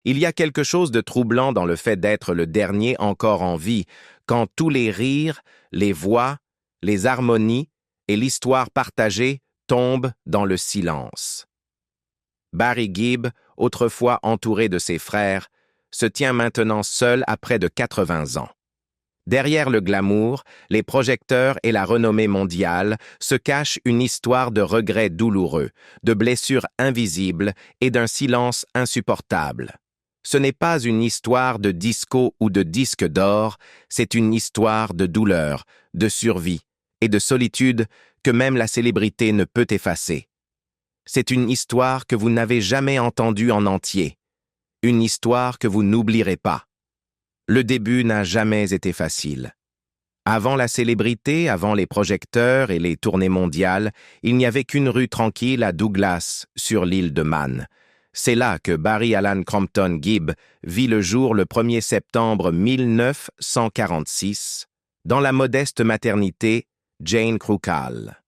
Il y a quelque chose de troublant dans le fait d'être le dernier encore en vie, quand tous les rires, les voix, les harmonies et l'histoire partagée tombent dans le silence. Barry Gibb, autrefois entouré de ses frères, se tient maintenant seul à près de 80 ans. Derrière le glamour, les projecteurs et la renommée mondiale se cache une histoire de regrets douloureux, de blessures invisibles et d'un silence insupportable. Ce n'est pas une histoire de disco ou de disque d'or, c'est une histoire de douleur, de survie et de solitude que même la célébrité ne peut effacer. C'est une histoire que vous n'avez jamais entendue en entier, une histoire que vous n'oublierez pas. Le début n'a jamais été facile. Avant la célébrité, avant les projecteurs et les tournées mondiales, il n'y avait qu'une rue tranquille à Douglas, sur l'île de Man. C'est là que Barry Allan Crompton Gibb vit le jour le 1er septembre 1946, dans la modeste maternité Jane Crucal.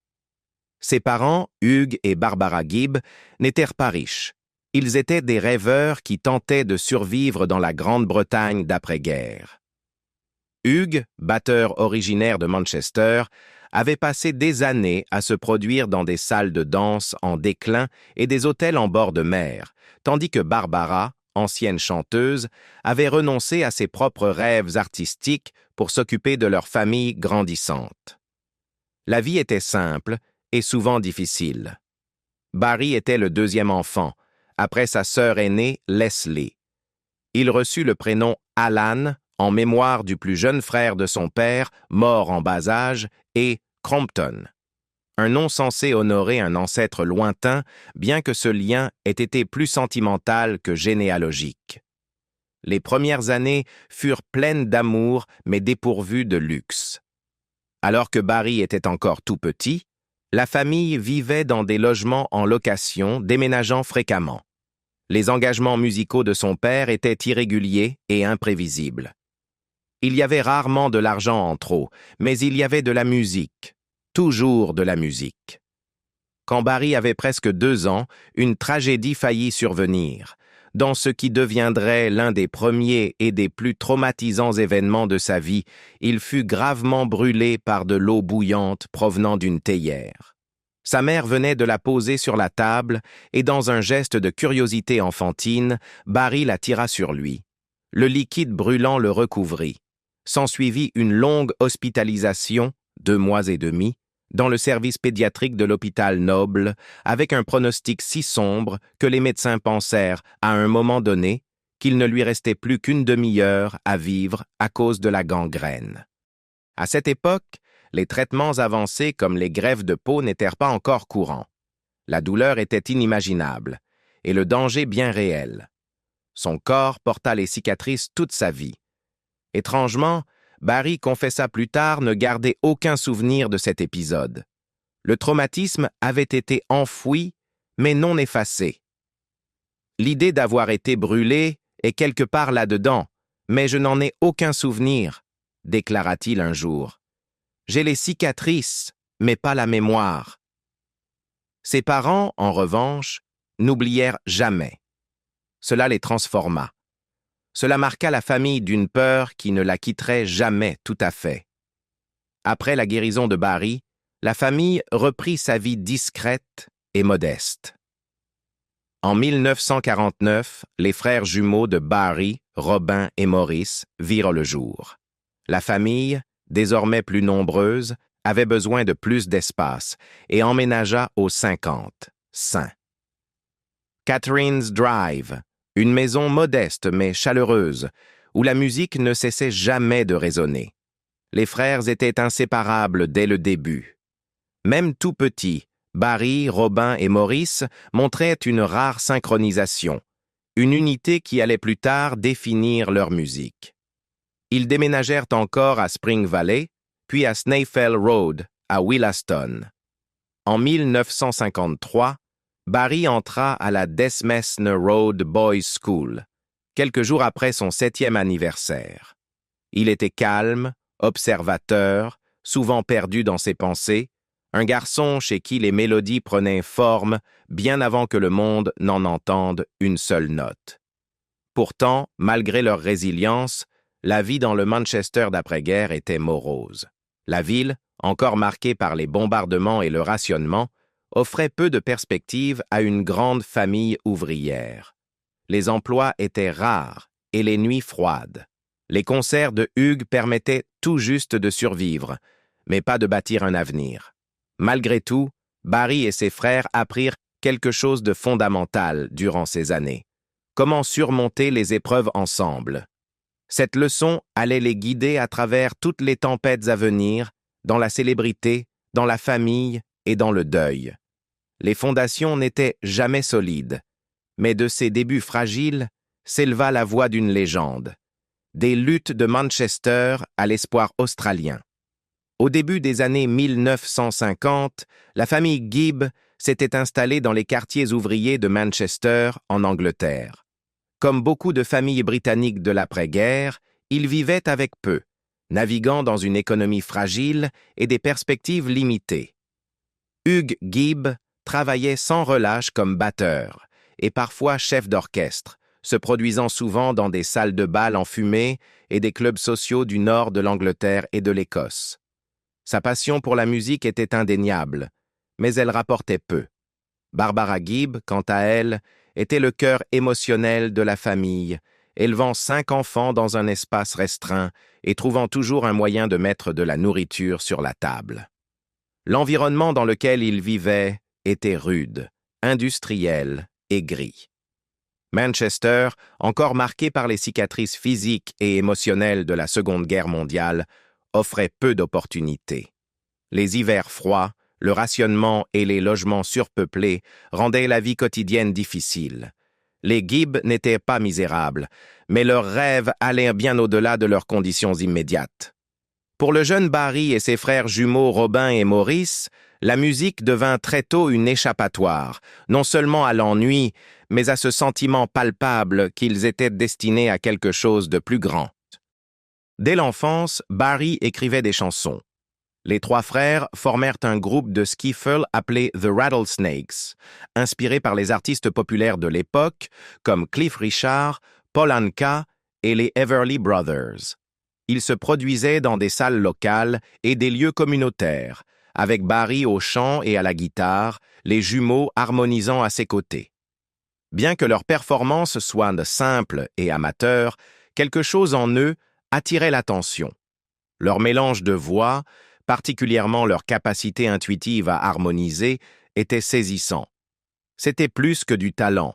Ses parents, Hugh et Barbara Gibb, n'étaient pas riches. Ils étaient des rêveurs qui tentaient de survivre dans la Grande-Bretagne d'après-guerre. Hugh, batteur originaire de Manchester, avait passé des années à se produire dans des salles de danse en déclin et des hôtels en bord de mer, tandis que Barbara, ancienne chanteuse, avait renoncé à ses propres rêves artistiques pour s'occuper de leur famille grandissante. La vie était simple et souvent difficile. Barry était le deuxième enfant, après sa sœur aînée, Leslie. Il reçut le prénom Alan en mémoire du plus jeune frère de son père, mort en bas âge, et Crompton. Un nom censé honorer un ancêtre lointain, bien que ce lien ait été plus sentimental que généalogique. Les premières années furent pleines d'amour, mais dépourvues de luxe. Alors que Barry était encore tout petit, la famille vivait dans des logements en location, déménageant fréquemment. Les engagements musicaux de son père étaient irréguliers et imprévisibles. Il y avait rarement de l'argent en trop, mais il y avait de la musique, toujours de la musique. Quand Barry avait presque 2 ans, une tragédie faillit survenir, dans ce qui deviendrait l'un des premiers et des plus traumatisants événements de sa vie. Il fut gravement brûlé par de l'eau bouillante provenant d'une théière. Sa mère venait de la poser sur la table et dans un geste de curiosité enfantine, Barry la tira sur lui. Le liquide brûlant le recouvrit. S'ensuivit une longue hospitalisation, 2 mois et demi, dans le service pédiatrique de l'hôpital Noble, avec un pronostic si sombre que les médecins pensèrent, à un moment donné, qu'il ne lui restait plus qu'une demi-heure à vivre à cause de la gangrène. À cette époque, les traitements avancés comme les greffes de peau n'étaient pas encore courants. La douleur était inimaginable, et le danger bien réel. Son corps porta les cicatrices toute sa vie. Étrangement, Barry confessa plus tard ne garder aucun souvenir de cet épisode. Le traumatisme avait été enfoui, mais non effacé. L'idée d'avoir été brûlé est quelque part là-dedans, mais je n'en ai aucun souvenir, déclara-t-il un jour. J'ai les cicatrices, mais pas la mémoire. Ses parents, en revanche, n'oublièrent jamais. Cela les transforma. Cela marqua la famille d'une peur qui ne la quitterait jamais tout à fait. Après la guérison de Barry, la famille reprit sa vie discrète et modeste. En 1949, les frères jumeaux de Barry, Robin et Maurice, virent le jour. La famille, désormais plus nombreuse, avait besoin de plus d'espace et emménagea au 50, St. Catherine's Drive, une maison modeste mais chaleureuse, où la musique ne cessait jamais de résonner. Les frères étaient inséparables dès le début. Même tout petits, Barry, Robin et Maurice montraient une rare synchronisation, une unité qui allait plus tard définir leur musique. Ils déménagèrent encore à Spring Valley, puis à Snaefell Road, à Willaston. En 1953, Barry entra à la Desmesne Road Boys School, quelques jours après son 7e anniversaire. Il était calme, observateur, souvent perdu dans ses pensées, un garçon chez qui les mélodies prenaient forme bien avant que le monde n'en entende une seule note. Pourtant, malgré leur résilience, la vie dans le Manchester d'après-guerre était morose. La ville, encore marquée par les bombardements et le rationnement, offrait peu de perspectives à une grande famille ouvrière. Les emplois étaient rares et les nuits froides. Les concerts de Hugues permettaient tout juste de survivre, mais pas de bâtir un avenir. Malgré tout, Barry et ses frères apprirent quelque chose de fondamental durant ces années. Comment surmonter les épreuves ensemble. Cette leçon allait les guider à travers toutes les tempêtes à venir, dans la célébrité, dans la famille et dans le deuil. Les fondations n'étaient jamais solides, mais de ces débuts fragiles s'éleva la voix d'une légende. Des luttes de Manchester à l'espoir australien. Au début des années 1950, la famille Gibb s'était installée dans les quartiers ouvriers de Manchester, en Angleterre. Comme beaucoup de familles britanniques de l'après-guerre, ils vivaient avec peu, naviguant dans une économie fragile et des perspectives limitées. Hugues Gibb travaillait sans relâche comme batteur et parfois chef d'orchestre, se produisant souvent dans des salles de bal enfumées et des clubs sociaux du nord de l'Angleterre et de l'Écosse. Sa passion pour la musique était indéniable, mais elle rapportait peu. Barbara Gibb, quant à elle, était le cœur émotionnel de la famille, élevant 5 enfants dans un espace restreint et trouvant toujours un moyen de mettre de la nourriture sur la table. L'environnement dans lequel ils vivaient était rude, industriel et gris. Manchester, encore marqué par les cicatrices physiques et émotionnelles de la Seconde Guerre mondiale, offrait peu d'opportunités. Les hivers froids, le rationnement et les logements surpeuplés rendaient la vie quotidienne difficile. Les Gibb n'étaient pas misérables, mais leurs rêves allaient bien au-delà de leurs conditions immédiates. Pour le jeune Barry et ses frères jumeaux Robin et Maurice, la musique devint très tôt une échappatoire, non seulement à l'ennui, mais à ce sentiment palpable qu'ils étaient destinés à quelque chose de plus grand. Dès l'enfance, Barry écrivait des chansons. Les 3 frères formèrent un groupe de skiffle appelé The Rattlesnakes, inspiré par les artistes populaires de l'époque comme Cliff Richard, Paul Anka et les Everly Brothers. Ils se produisaient dans des salles locales et des lieux communautaires, avec Barry au chant et à la guitare, les jumeaux harmonisant à ses côtés. Bien que leurs performances soient simples et amateurs, quelque chose en eux attirait l'attention. Leur mélange de voix, particulièrement leur capacité intuitive à harmoniser, était saisissant. C'était plus que du talent.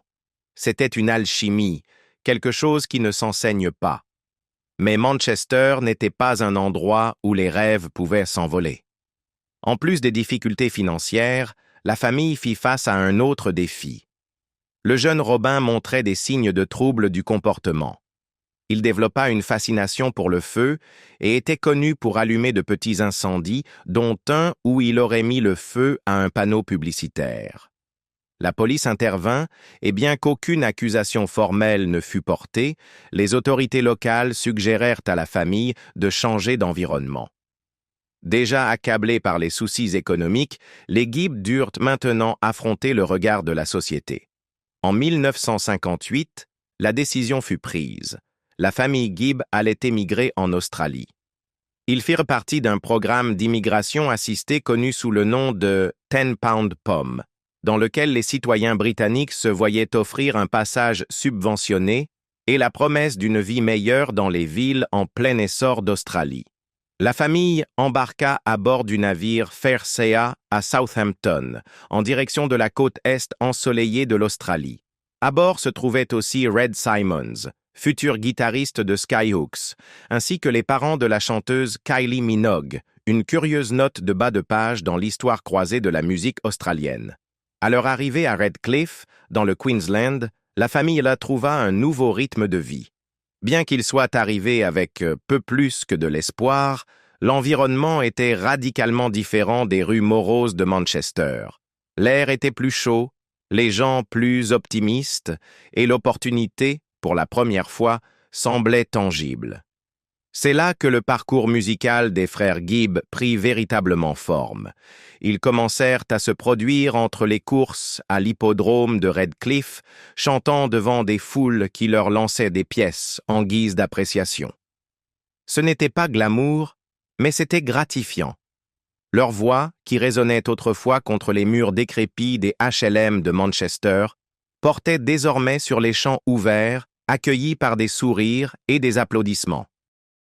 C'était une alchimie, quelque chose qui ne s'enseigne pas. Mais Manchester n'était pas un endroit où les rêves pouvaient s'envoler. En plus des difficultés financières, la famille fit face à un autre défi. Le jeune Robin montrait des signes de troubles du comportement. Il développa une fascination pour le feu et était connu pour allumer de petits incendies, dont un où il aurait mis le feu à un panneau publicitaire. La police intervint et bien qu'aucune accusation formelle ne fût portée, les autorités locales suggérèrent à la famille de changer d'environnement. Déjà accablés par les soucis économiques, les Gibb durent maintenant affronter le regard de la société. En 1958, la décision fut prise. La famille Gibb allait émigrer en Australie. Ils firent partie d'un programme d'immigration assistée connu sous le nom de 10 Pound Pom, dans lequel les citoyens britanniques se voyaient offrir un passage subventionné et la promesse d'une vie meilleure dans les villes en plein essor d'Australie. La famille embarqua à bord du navire Fairsea à Southampton, en direction de la côte est ensoleillée de l'Australie. À bord se trouvait aussi Red Simons, futur guitariste de Skyhooks, ainsi que les parents de la chanteuse Kylie Minogue, une curieuse note de bas de page dans l'histoire croisée de la musique australienne. À leur arrivée à Redcliffe, dans le Queensland, la famille là trouva un nouveau rythme de vie. Bien qu'ils soient arrivés avec peu plus que de l'espoir, l'environnement était radicalement différent des rues moroses de Manchester. L'air était plus chaud, les gens plus optimistes, et l'opportunité, pour la première fois, semblait tangible. C'est là que le parcours musical des frères Gibb prit véritablement forme. Ils commencèrent à se produire entre les courses à l'hippodrome de Redcliffe, chantant devant des foules qui leur lançaient des pièces en guise d'appréciation. Ce n'était pas glamour, mais c'était gratifiant. Leur voix, qui résonnait autrefois contre les murs décrépits des HLM de Manchester, portait désormais sur les champs ouverts, accueillis par des sourires et des applaudissements.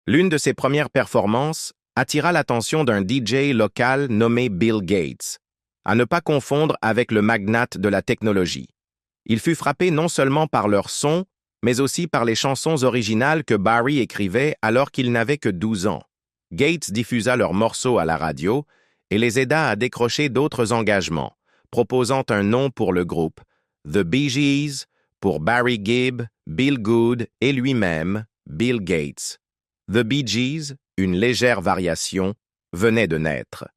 L'une de ses premières performances attira l'attention d'un DJ local nommé Bill Gates, à ne pas confondre avec le magnate de la technologie. Il fut frappé non seulement par leur son, mais aussi par les chansons originales que Barry écrivait alors qu'il n'avait que 12 ans. Gates diffusa leurs morceaux à la radio et les aida à décrocher d'autres engagements, proposant un nom pour le groupe, The Bee Gees, pour Barry Gibb, Bill Good et lui-même, Bill Gates. The Bee Gees, une légère variation, venait de naître.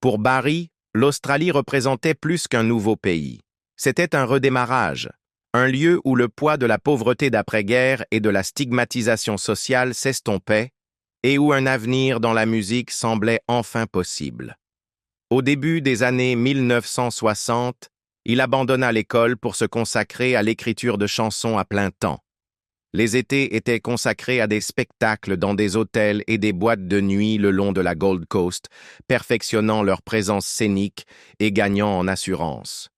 Pour Barry, l'Australie représentait plus qu'un nouveau pays. C'était un redémarrage, un lieu où le poids de la pauvreté d'après-guerre et de la stigmatisation sociale s'estompait et où un avenir dans la musique semblait enfin possible. Au début des années 1960, il abandonna l'école pour se consacrer à l'écriture de chansons à plein temps. Les étés étaient consacrés à des spectacles dans des hôtels et des boîtes de nuit le long de la Gold Coast, perfectionnant leur présence scénique et gagnant en assurance.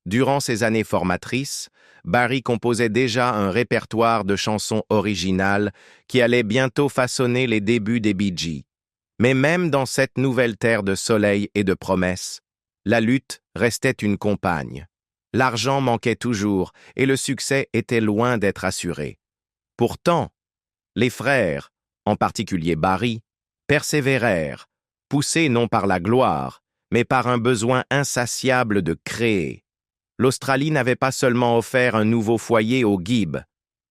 Durant ces années formatrices, Barry composait déjà un répertoire de chansons originales qui allait bientôt façonner les débuts des Bee Gees. Mais même dans cette nouvelle terre de soleil et de promesses, la lutte restait une compagne. L'argent manquait toujours et le succès était loin d'être assuré. Pourtant, les frères, en particulier Barry, persévérèrent, poussés non par la gloire, mais par un besoin insatiable de créer. L'Australie n'avait pas seulement offert un nouveau foyer aux Gibb,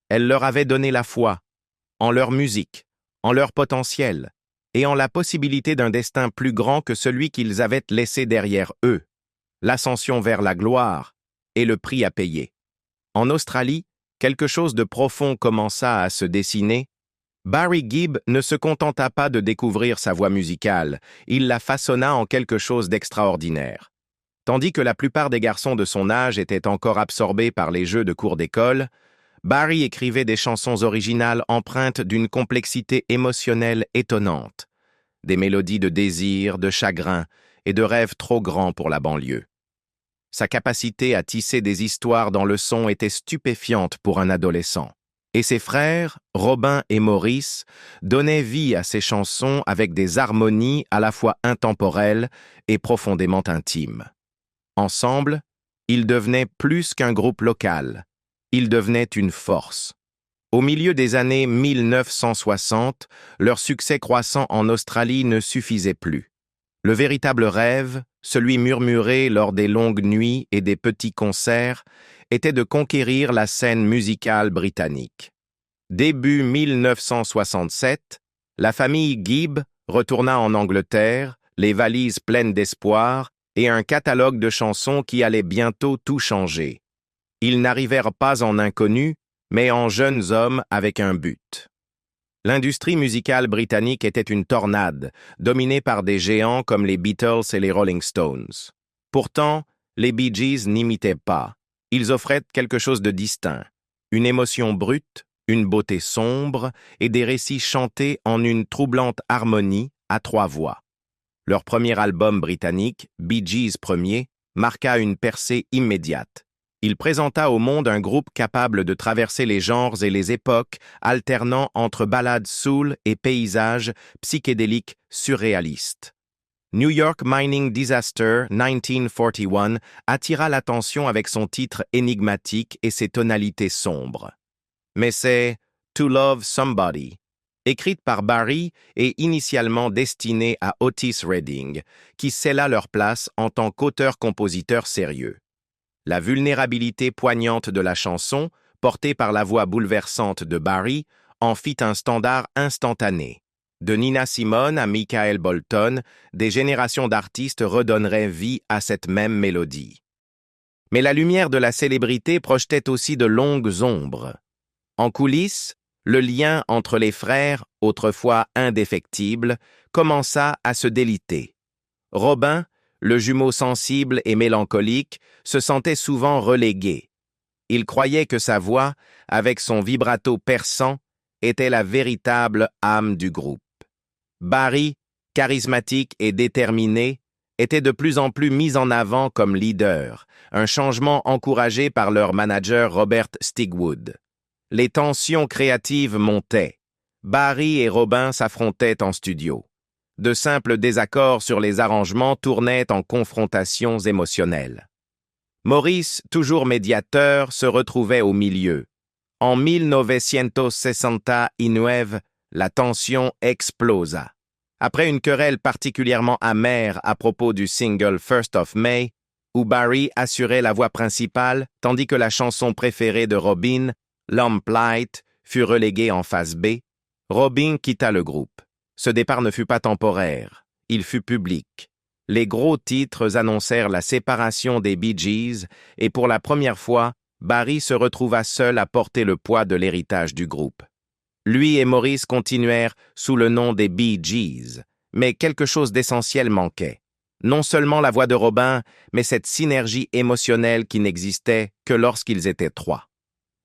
elle leur avait donné la foi, en leur musique, en leur potentiel, et en la possibilité d'un destin plus grand que celui qu'ils avaient laissé derrière eux, l'ascension vers la gloire et le prix à payer. En Australie, quelque chose de profond commença à se dessiner. Barry Gibb ne se contenta pas de découvrir sa voix musicale, il la façonna en quelque chose d'extraordinaire. Tandis que la plupart des garçons de son âge étaient encore absorbés par les jeux de cours d'école, Barry écrivait des chansons originales empreintes d'une complexité émotionnelle étonnante, des mélodies de désir, de chagrin et de rêves trop grands pour la banlieue. Sa capacité à tisser des histoires dans le son était stupéfiante pour un adolescent. Et ses frères, Robin et Maurice, donnaient vie à ces chansons avec des harmonies à la fois intemporelles et profondément intimes. Ensemble, ils devenaient plus qu'un groupe local. Ils devenaient une force. Au milieu des années 1960, leur succès croissant en Australie ne suffisait plus. Le véritable rêve, celui murmuré lors des longues nuits et des petits concerts, était de conquérir la scène musicale britannique. Début 1967, la famille Gibb retourna en Angleterre, les valises pleines d'espoir et un catalogue de chansons qui allait bientôt tout changer. Ils n'arrivèrent pas en inconnus, mais en jeunes hommes avec un but. L'industrie musicale britannique était une tornade, dominée par des géants comme les Beatles et les Rolling Stones. Pourtant, les Bee Gees n'imitaient pas. Ils offraient quelque chose de distinct, une émotion brute, une beauté sombre et des récits chantés en une troublante harmonie à 3 voix. Leur premier album britannique, Bee Gees Premier, marqua une percée immédiate. Il présenta au monde un groupe capable de traverser les genres et les époques, alternant entre ballades soul et paysages psychédéliques surréalistes. New York Mining Disaster 1941 attira l'attention avec son titre énigmatique et ses tonalités sombres. Mais c'est To Love Somebody, écrite par Barry et initialement destinée à Otis Redding, qui scella leur place en tant qu'auteur-compositeur sérieux. La vulnérabilité poignante de la chanson, portée par la voix bouleversante de Barry, en fit un standard instantané. De Nina Simone à Michael Bolton, des générations d'artistes redonneraient vie à cette même mélodie. Mais la lumière de la célébrité projetait aussi de longues ombres. En coulisses, Le lien entre les frères, autrefois indéfectible, commença à se déliter. Robin, le jumeau sensible et mélancolique, se sentait souvent relégué. Il croyait que sa voix, avec son vibrato perçant, était la véritable âme du groupe. Barry, charismatique et déterminé, était de plus en plus mis en avant comme leader, un changement encouragé par leur manager Robert Stigwood. Les tensions créatives montaient. Barry et Robin s'affrontaient en studio. De simples désaccords sur les arrangements tournaient en confrontations émotionnelles. Maurice, toujours médiateur, se retrouvait au milieu. En 1969, la tension explosa. Après une querelle particulièrement amère à propos du single First of May, où Barry assurait la voix principale, tandis que la chanson préférée de Robin, Lamplight, fut reléguée en face B, Robin quitta le groupe. Ce départ ne fut pas temporaire, il fut public. Les gros titres annoncèrent la séparation des Bee Gees et pour la première fois, Barry se retrouva seul à porter le poids de l'héritage du groupe. Lui et Maurice continuèrent sous le nom des Bee Gees, mais quelque chose d'essentiel manquait. Non seulement la voix de Robin, mais cette synergie émotionnelle qui n'existait que lorsqu'ils étaient trois.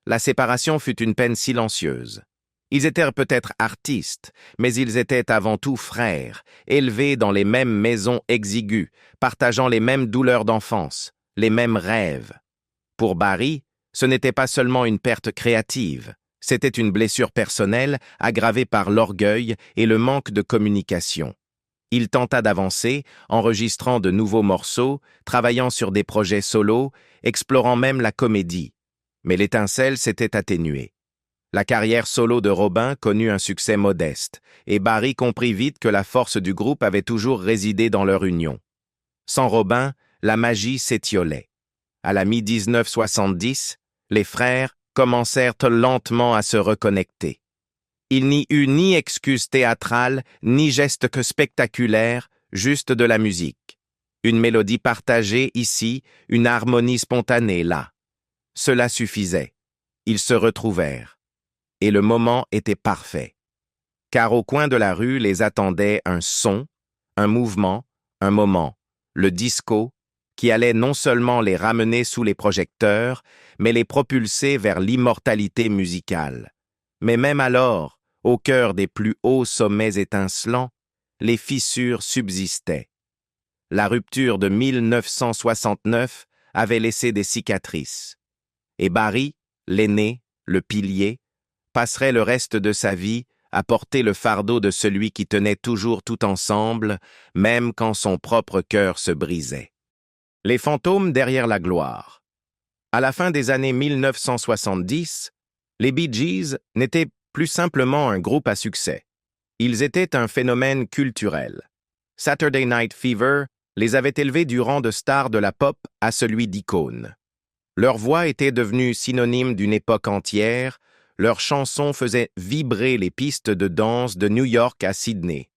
La séparation fut une peine silencieuse. Ils étaient peut-être artistes, mais ils étaient avant tout frères, élevés dans les mêmes maisons exiguës, partageant les mêmes douleurs d'enfance, les mêmes rêves. Pour Barry, ce n'était pas seulement une perte créative, c'était une blessure personnelle aggravée par l'orgueil et le manque de communication. Il tenta d'avancer, enregistrant de nouveaux morceaux, travaillant sur des projets solos, explorant même la comédie. Mais l'étincelle s'était atténuée. La carrière solo de Robin connut un succès modeste, et Barry comprit vite que la force du groupe avait toujours résidé dans leur union. Sans Robin, la magie s'étiolait. À la mi-1970, les frères commencèrent lentement à se reconnecter. Il n'y eut ni excuse théâtrale, ni geste que spectaculaire, juste de la musique. Une mélodie partagée ici, une harmonie spontanée là. Cela suffisait. Ils se retrouvèrent. Et le moment était parfait. Car au coin de la rue les attendait un son, un mouvement, un moment, le disco, qui allait non seulement les ramener sous les projecteurs, mais les propulser vers l'immortalité musicale. Mais même alors, au cœur des plus hauts sommets étincelants, les fissures subsistaient. La rupture de 1969 avait laissé des cicatrices. Et Barry, l'aîné, le pilier, passerait le reste de sa vie à porter le fardeau de celui qui tenait toujours tout ensemble, même quand son propre cœur se brisait. Les fantômes derrière la gloire. À la fin des années 1970, les Bee Gees n'étaient plus simplement un groupe à succès. Ils étaient un phénomène culturel. Saturday Night Fever les avait élevés du rang de stars de la pop à celui d'icônes. Leur voix était devenue synonyme d'une époque entière, leurs chansons faisaient vibrer les pistes de danse de New York à Sydney.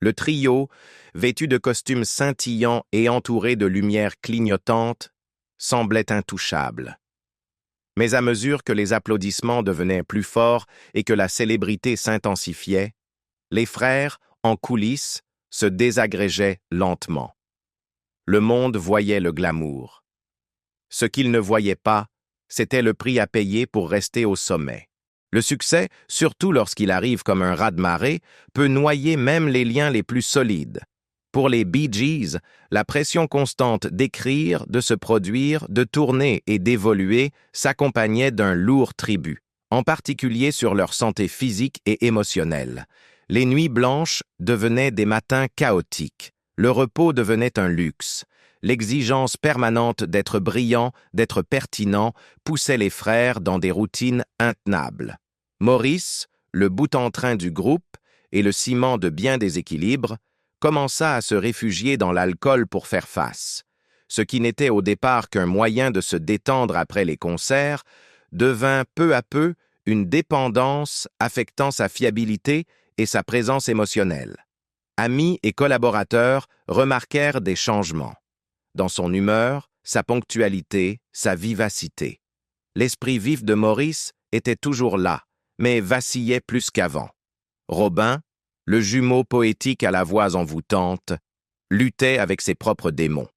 Le trio, vêtu de costumes scintillants et entouré de lumières clignotantes, semblait intouchable. Mais à mesure que les applaudissements devenaient plus forts et que la célébrité s'intensifiait, les frères, en coulisses, se désagrégeaient lentement. Le monde voyait le glamour. Ce qu'il ne voyait pas, c'était le prix à payer pour rester au sommet. Le succès, surtout lorsqu'il arrive comme un raz-de-marée, peut noyer même les liens les plus solides. Pour les Bee Gees, la pression constante d'écrire, de se produire, de tourner et d'évoluer s'accompagnait d'un lourd tribut, en particulier sur leur santé physique et émotionnelle. Les nuits blanches devenaient des matins chaotiques. Le repos devenait un luxe. L'exigence permanente d'être brillant, d'être pertinent, poussait les frères dans des routines intenables. Maurice, le boute-en-train du groupe et le ciment de bien des équilibres, commença à se réfugier dans l'alcool pour faire face. Ce qui n'était au départ qu'un moyen de se détendre après les concerts, devint peu à peu une dépendance affectant sa fiabilité et sa présence émotionnelle. Amis et collaborateurs remarquèrent des changements. Dans son humeur, sa ponctualité, sa vivacité. L'esprit vif de Maurice était toujours là, mais vacillait plus qu'avant. Robin, le jumeau poétique à la voix envoûtante, luttait avec ses propres démons.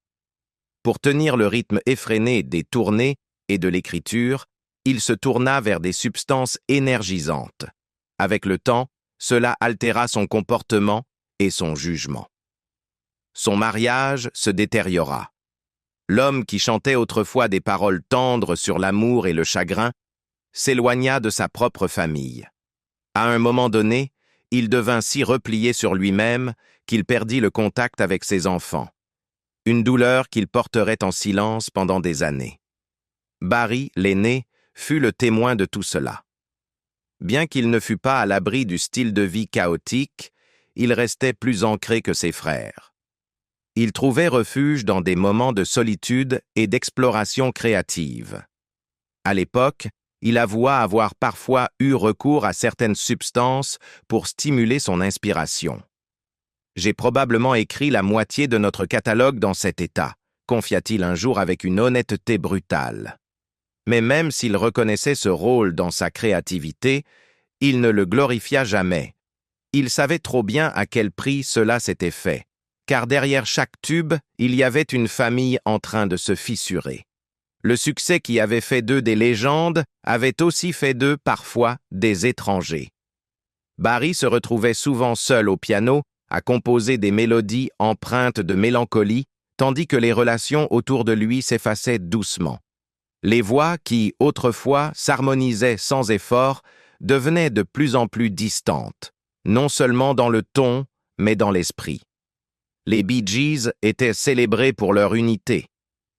Pour tenir le rythme effréné des tournées et de l'écriture, il se tourna vers des substances énergisantes. Avec le temps, cela altéra son comportement et son jugement. Son mariage se détériora. L'homme qui chantait autrefois des paroles tendres sur l'amour et le chagrin s'éloigna de sa propre famille. À un moment donné, il devint si replié sur lui-même qu'il perdit le contact avec ses enfants. Une douleur qu'il porterait en silence pendant des années. Barry, l'aîné, fut le témoin de tout cela. Bien qu'il ne fût pas à l'abri du style de vie chaotique, il restait plus ancré que ses frères. Il trouvait refuge dans des moments de solitude et d'exploration créative. À l'époque, il avoua avoir parfois eu recours à certaines substances pour stimuler son inspiration. « J'ai probablement écrit la moitié de notre catalogue dans cet état », confia-t-il un jour avec une honnêteté brutale. Mais même s'il reconnaissait ce rôle dans sa créativité, il ne le glorifia jamais. Il savait trop bien à quel prix cela s'était fait, car derrière chaque tube, il y avait une famille en train de se fissurer. Le succès qui avait fait d'eux des légendes avait aussi fait d'eux parfois des étrangers. Barry se retrouvait souvent seul au piano à composer des mélodies empreintes de mélancolie, tandis que les relations autour de lui s'effaçaient doucement. Les voix qui, autrefois, s'harmonisaient sans effort, devenaient de plus en plus distantes, non seulement dans le ton, mais dans l'esprit. Les Bee Gees étaient célébrés pour leur unité,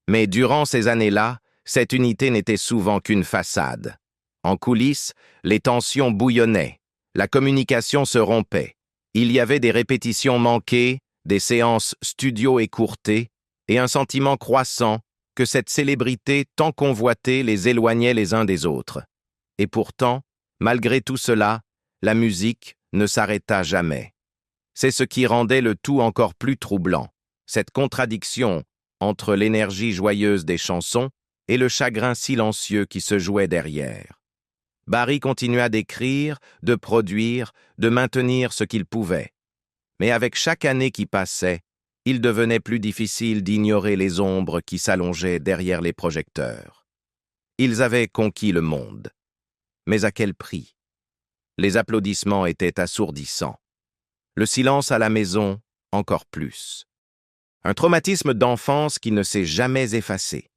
mais durant ces années-là, cette unité n'était souvent qu'une façade. En coulisses, les tensions bouillonnaient, la communication se rompait, il y avait des répétitions manquées, des séances studio écourtées, et un sentiment croissant que cette célébrité tant convoitée les éloignait les uns des autres. Et pourtant, malgré tout cela, la musique ne s'arrêta jamais. C'est ce qui rendait le tout encore plus troublant, cette contradiction entre l'énergie joyeuse des chansons et le chagrin silencieux qui se jouait derrière. Barry continua d'écrire, de produire, de maintenir ce qu'il pouvait. Mais avec chaque année qui passait, il devenait plus difficile d'ignorer les ombres qui s'allongeaient derrière les projecteurs. Ils avaient conquis le monde. Mais à quel prix? Les applaudissements étaient assourdissants. Le silence à la maison, encore plus. Un traumatisme d'enfance qui ne s'est jamais effacé.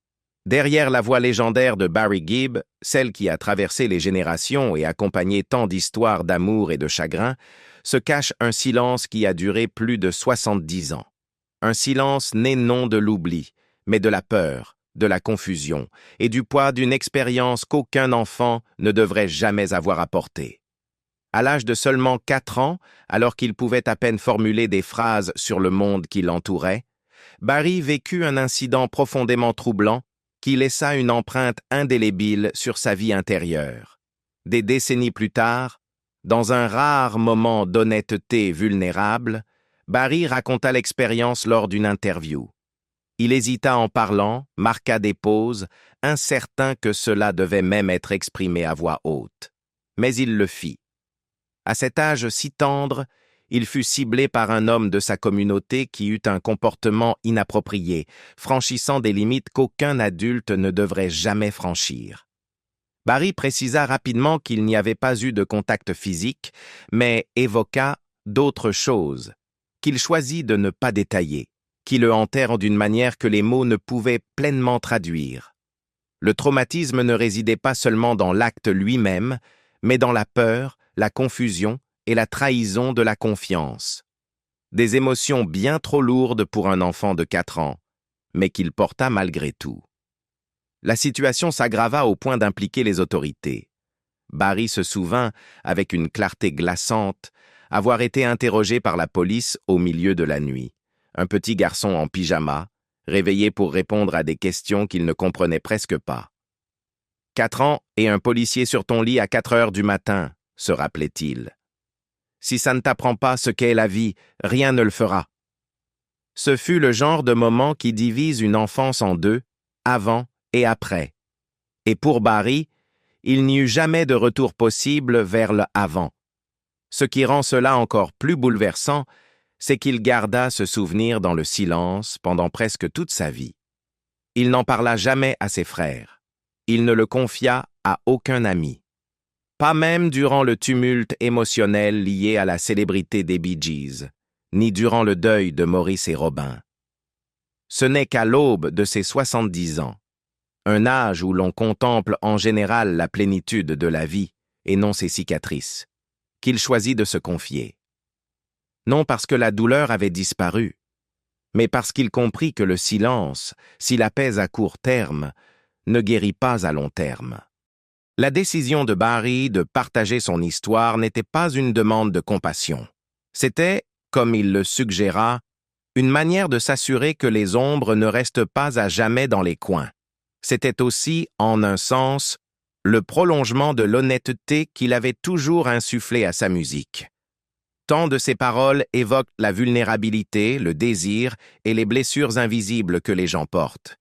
Derrière la voix légendaire de Barry Gibb, celle qui a traversé les générations et accompagné tant d'histoires d'amour et de chagrin, se cache un silence qui a duré plus de 70 ans. Un silence né non de l'oubli, mais de la peur, de la confusion et du poids d'une expérience qu'aucun enfant ne devrait jamais avoir apportée. À l'âge de seulement 4 ans, alors qu'il pouvait à peine formuler des phrases sur le monde qui l'entourait, Barry vécut un incident profondément troublant qui laissa une empreinte indélébile sur sa vie intérieure. Des décennies plus tard, dans un rare moment d'honnêteté vulnérable, Barry raconta l'expérience lors d'une interview. Il hésita en parlant, marqua des pauses, incertain que cela devait même être exprimé à voix haute. Mais il le fit. À cet âge si tendre, il fut ciblé par un homme de sa communauté qui eut un comportement inapproprié, franchissant des limites qu'aucun adulte ne devrait jamais franchir. Barry précisa rapidement qu'il n'y avait pas eu de contact physique, mais évoqua d'autres choses, qu'il choisit de ne pas détailler, qui le hantèrent d'une manière que les mots ne pouvaient pleinement traduire. Le traumatisme ne résidait pas seulement dans l'acte lui-même, mais dans la peur, la confusion et la trahison de la confiance. Des émotions bien trop lourdes pour un enfant de 4 ans, mais qu'il porta malgré tout. La situation s'aggrava au point d'impliquer les autorités. Barry se souvint, avec une clarté glaçante, avoir été interrogé par la police au milieu de la nuit. Un petit garçon en pyjama, réveillé pour répondre à des questions qu'il ne comprenait presque pas. « 4 ans et un policier sur ton lit à 4 heures du matin », se rappelait-il. Si ça ne t'apprend pas ce qu'est la vie, rien ne le fera. Ce fut le genre de moment qui divise une enfance en deux, avant et après. Et pour Barry, il n'y eut jamais de retour possible vers le avant. Ce qui rend cela encore plus bouleversant, c'est qu'il garda ce souvenir dans le silence pendant presque toute sa vie. Il n'en parla jamais à ses frères. Il ne le confia à aucun ami. Pas même durant le tumulte émotionnel lié à la célébrité des Bee Gees, ni durant le deuil de Maurice et Robin. Ce n'est qu'à l'aube de ses 70 ans, un âge où l'on contemple en général la plénitude de la vie et non ses cicatrices, qu'il choisit de se confier. Non parce que la douleur avait disparu, mais parce qu'il comprit que le silence, s'il apaise à court terme, ne guérit pas à long terme. La décision de Barry de partager son histoire n'était pas une demande de compassion. C'était, comme il le suggéra, une manière de s'assurer que les ombres ne restent pas à jamais dans les coins. C'était aussi, en un sens, le prolongement de l'honnêteté qu'il avait toujours insufflé à sa musique. Tant de ses paroles évoquent la vulnérabilité, le désir et les blessures invisibles que les gens portent.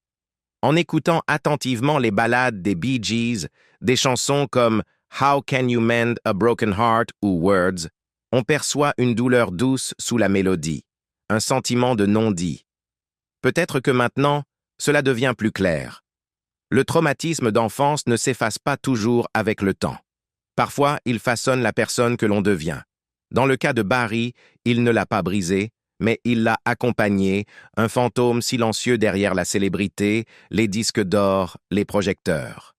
En écoutant attentivement les ballades des Bee Gees, des chansons comme « How Can You Mend a Broken Heart » ou « Words », on perçoit une douleur douce sous la mélodie, un sentiment de non-dit. Peut-être que maintenant, cela devient plus clair. Le traumatisme d'enfance ne s'efface pas toujours avec le temps. Parfois, il façonne la personne que l'on devient. Dans le cas de Barry, il ne l'a pas brisé, mais il l'a accompagné, un fantôme silencieux derrière la célébrité, les disques d'or, les projecteurs.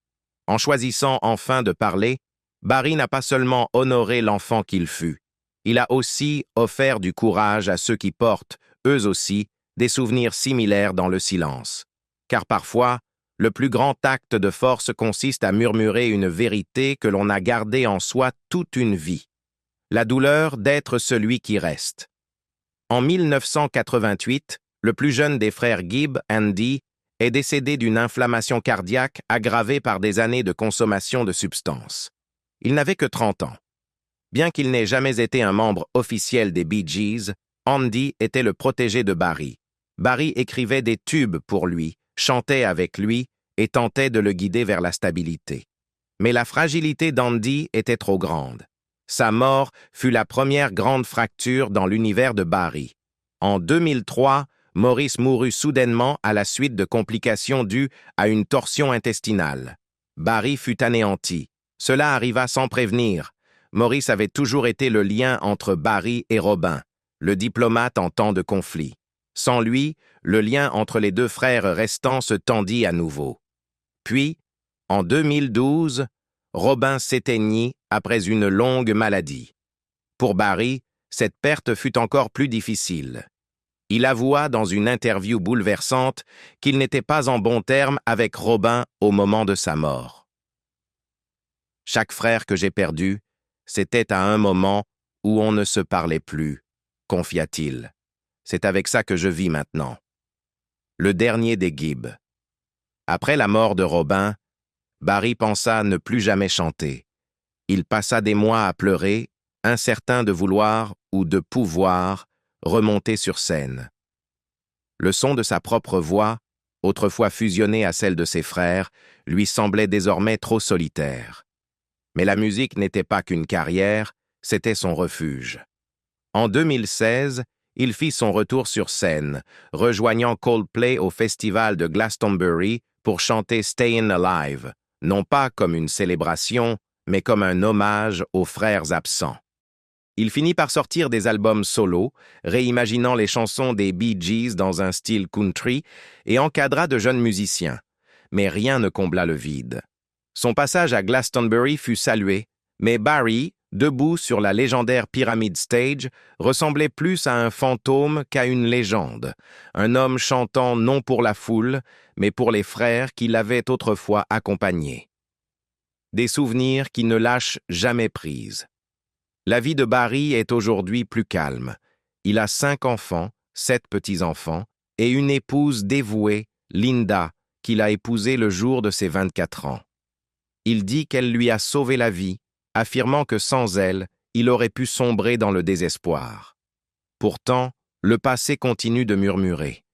En choisissant enfin de parler, Barry n'a pas seulement honoré l'enfant qu'il fut, il a aussi offert du courage à ceux qui portent, eux aussi, des souvenirs similaires dans le silence. Car parfois, le plus grand acte de force consiste à murmurer une vérité que l'on a gardée en soi toute une vie. La douleur d'être celui qui reste. En 1988, le plus jeune des frères Gibb, Andy, est décédé d'une inflammation cardiaque aggravée par des années de consommation de substances. Il n'avait que 30 ans. Bien qu'il n'ait jamais été un membre officiel des Bee Gees, Andy était le protégé de Barry. Barry écrivait des tubes pour lui, chantait avec lui et tentait de le guider vers la stabilité. Mais la fragilité d'Andy était trop grande. Sa mort fut la première grande fracture dans l'univers de Barry. En 2003, Maurice mourut soudainement à la suite de complications dues à une torsion intestinale. Barry fut anéanti. Cela arriva sans prévenir. Maurice avait toujours été le lien entre Barry et Robin, le diplomate en temps de conflit. Sans lui, le lien entre les deux frères restants se tendit à nouveau. Puis, en 2012, Robin s'éteignit après une longue maladie. Pour Barry, cette perte fut encore plus difficile. Il avoua dans une interview bouleversante qu'il n'était pas en bons termes avec Robin au moment de sa mort. « Chaque frère que j'ai perdu, c'était à un moment où on ne se parlait plus, confia-t-il. C'est avec ça que je vis maintenant. » Le dernier des Gibb. Après la mort de Robin, Barry pensa ne plus jamais chanter. Il passa des mois à pleurer, incertain de vouloir ou de pouvoir remonter sur scène. Le son de sa propre voix, autrefois fusionnée à celle de ses frères, lui semblait désormais trop solitaire. Mais la musique n'était pas qu'une carrière, c'était son refuge. En 2016, il fit son retour sur scène, rejoignant Coldplay au festival de Glastonbury pour chanter Stayin' Alive, non pas comme une célébration, mais comme un hommage aux frères absents. Il finit par sortir des albums solo, réimaginant les chansons des Bee Gees dans un style country et encadra de jeunes musiciens. Mais rien ne combla le vide. Son passage à Glastonbury fut salué, mais Barry, debout sur la légendaire Pyramid Stage, ressemblait plus à un fantôme qu'à une légende, un homme chantant non pour la foule, mais pour les frères qui l'avaient autrefois accompagné. Des souvenirs qui ne lâchent jamais prise. La vie de Barry est aujourd'hui plus calme. Il a 5 enfants, 7 petits-enfants, et une épouse dévouée, Linda, qu'il a épousée le jour de ses 24 ans. Il dit qu'elle lui a sauvé la vie, affirmant que sans elle, il aurait pu sombrer dans le désespoir. Pourtant, le passé continue de murmurer.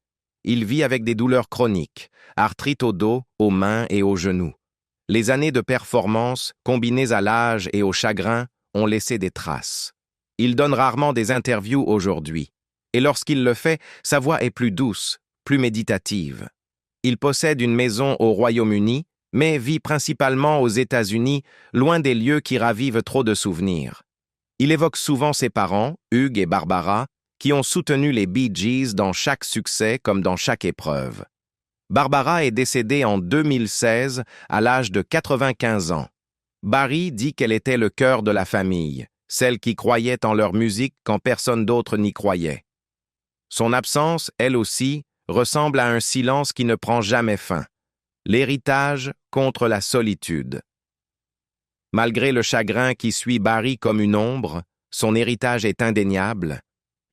Il vit avec des douleurs chroniques, arthrite au dos, aux mains et aux genoux. Les années de performance, combinées à l'âge et au chagrin, ont laissé des traces. Il donne rarement des interviews aujourd'hui, et lorsqu'il le fait, sa voix est plus douce, plus méditative. Il possède une maison au Royaume-Uni, mais vit principalement aux États-Unis, loin des lieux qui ravivent trop de souvenirs. Il évoque souvent ses parents, Hugh et Barbara, qui ont soutenu les Bee Gees dans chaque succès comme dans chaque épreuve. Barbara est décédée en 2016 à l'âge de 95 ans. Barry dit qu'elle était le cœur de la famille, celle qui croyait en leur musique quand personne d'autre n'y croyait. Son absence, elle aussi, ressemble à un silence qui ne prend jamais fin. L'héritage contre la solitude. Malgré le chagrin qui suit Barry comme une ombre, son héritage est indéniable.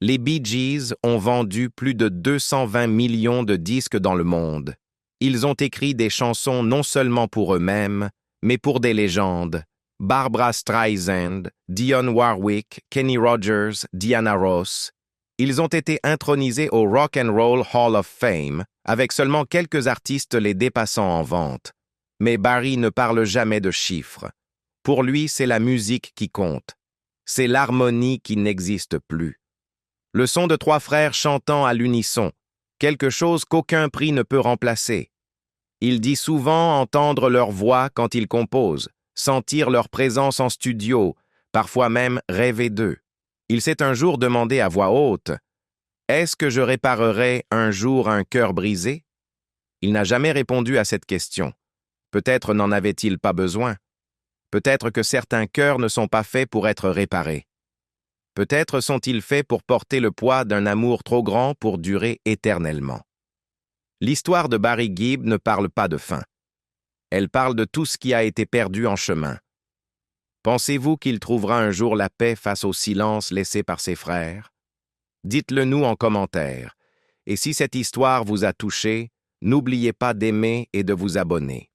Les Bee Gees ont vendu plus de 220 millions de disques dans le monde. Ils ont écrit des chansons non seulement pour eux-mêmes, mais pour des légendes. Barbra Streisand, Dionne Warwick, Kenny Rogers, Diana Ross. Ils ont été intronisés au Rock and Roll Hall of Fame, avec seulement quelques artistes les dépassant en vente. Mais Barry ne parle jamais de chiffres. Pour lui, c'est la musique qui compte. C'est l'harmonie qui n'existe plus. Le son de trois frères chantant à l'unisson, quelque chose qu'aucun prix ne peut remplacer. Il dit souvent entendre leur voix quand ils composent, sentir leur présence en studio, parfois même rêver d'eux. Il s'est un jour demandé à voix haute « Est-ce que je réparerai un jour un cœur brisé ?» Il n'a jamais répondu à cette question. Peut-être n'en avait-il pas besoin. Peut-être que certains cœurs ne sont pas faits pour être réparés. Peut-être sont-ils faits pour porter le poids d'un amour trop grand pour durer éternellement. L'histoire de Barry Gibb ne parle pas de fin. Elle parle de tout ce qui a été perdu en chemin. Pensez-vous qu'il trouvera un jour la paix face au silence laissé par ses frères? Dites-le nous en commentaire. Et si cette histoire vous a touché, n'oubliez pas d'aimer et de vous abonner.